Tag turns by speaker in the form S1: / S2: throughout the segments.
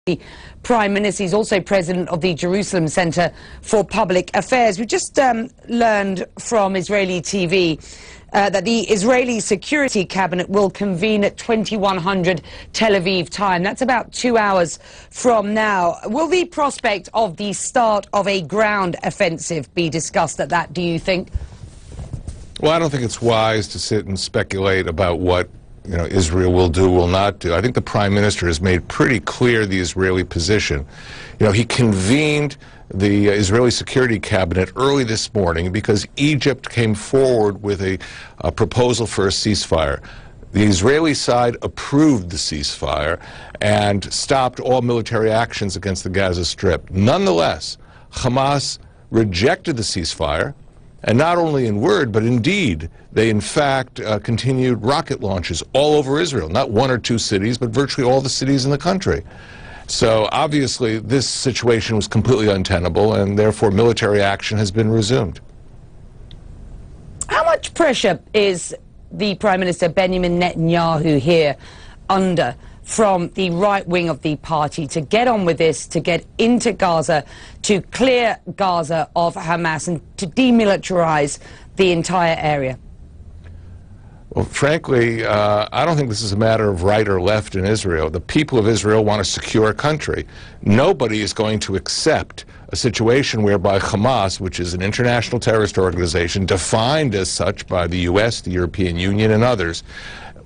S1: the Prime Minister. He's also president of the Jerusalem Center for Public Affairs. We just learned from Israeli TV that the Israeli Security Cabinet will convene at 2100 Tel Aviv time. That's about 2 hours from now. Will the prospect of the start of a ground offensive be discussed at that, do you think?
S2: Well, I don't think it's wise to sit and speculate about what Israel will do, will not do. I think the Prime Minister has made pretty clear the Israeli position. He convened the Israeli Security Cabinet early this morning because Egypt came forward with a proposal for a ceasefire. The Israeli side approved the ceasefire and stopped all military actions against the Gaza Strip. Nonetheless, Hamas rejected the ceasefire. And not only in word, but in deed, they in fact continued rocket launches all over Israel, not one or two cities, but virtually all the cities in the country. So obviously this situation was completely untenable, and therefore military action has been resumed.
S1: How much pressure is the Prime Minister Benjamin Netanyahu here under from the right wing of the party to get on with this, to get into Gaza, to clear Gaza of Hamas and to demilitarize the entire area?
S2: Well, frankly, I don't think this is a matter of right or left in Israel. The people of Israel want a secure country. Nobody is going to accept a situation whereby Hamas, which is an international terrorist organization defined as such by the U.S., the European Union, and others,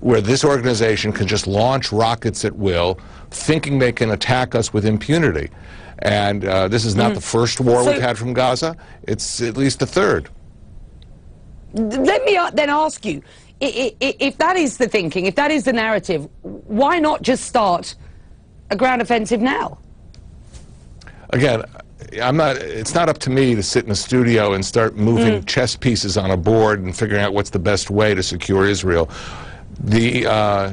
S2: where this organization can just launch rockets at will, thinking they can attack us with impunity. And this is not the first war we've had from Gaza. It's at least the third.
S1: Let me then ask you, if that is the thinking, if that is the narrative, why not just start a ground offensive now? Again,
S2: it's not up to me to sit in a studio and start moving chess pieces on a board and figuring out what's the best way to secure Israel. The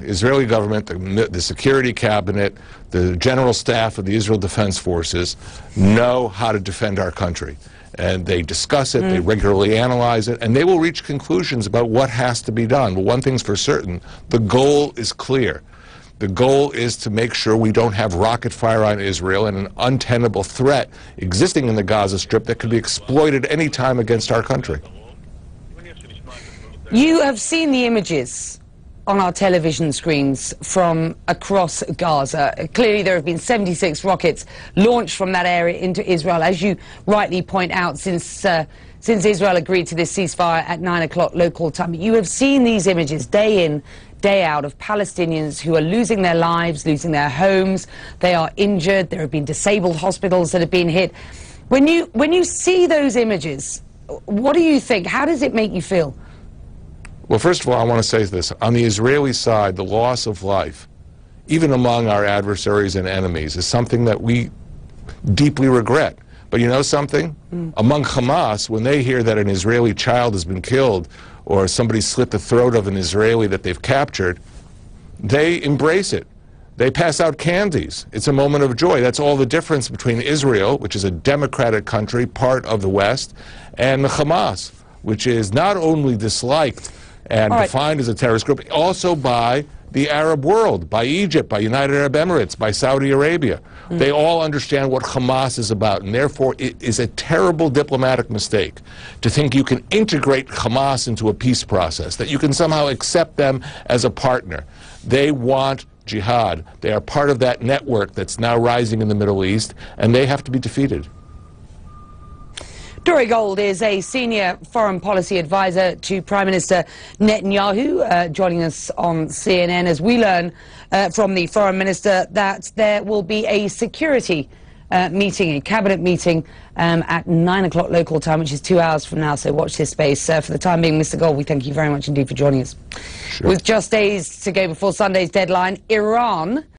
S2: Israeli government, the Security Cabinet, the General Staff of the Israel Defense Forces know how to defend our country. And they discuss it, they regularly analyze it, and they will reach conclusions about what has to be done. But one thing's for certain, the goal is clear. The goal is to make sure we don't have rocket fire on Israel and an untenable threat existing in the Gaza Strip that could be exploited any time against our country.
S1: You have seen the images on our television screens from across Gaza. Clearly there have been 76 rockets launched from that area into Israel, as you rightly point out, since Israel agreed to this ceasefire at 9 o'clock local time. You have seen these images day in, day out of Palestinians who are losing their lives, losing their homes. They are injured. There have been disabled hospitals that have been hit. When you see those images, what do you think? How does it make you feel?
S2: Well, first of all, I want to say this. On the Israeli side, the loss of life, even among our adversaries and enemies, is something that we deeply regret. But you know something? Among Hamas, when they hear that an Israeli child has been killed or somebody slit the throat of an Israeli that they've captured, they embrace it. They pass out candies. It's a moment of joy. That's all the difference between Israel, which is a democratic country, part of the West, and the Hamas, which is not only disliked and defined as a terrorist group, also by the Arab world, by Egypt, by United Arab Emirates, by Saudi Arabia. They all understand what Hamas is about, and therefore it is a terrible diplomatic mistake to think you can integrate Hamas into a peace process, that you can somehow accept them as a partner. They want jihad. They are part of that network that's now rising in the Middle East, and they have to be defeated.
S1: Dore Gold is a senior foreign policy advisor to Prime Minister Netanyahu, joining us on CNN as we learn from the foreign minister that there will be a security meeting, a cabinet meeting at 9 o'clock local time, which is 2 hours from now, so watch this space. For the time being, Mr. Gold, we thank you very much indeed for joining us.
S2: Sure.
S1: With just days to go before Sunday's deadline, Iran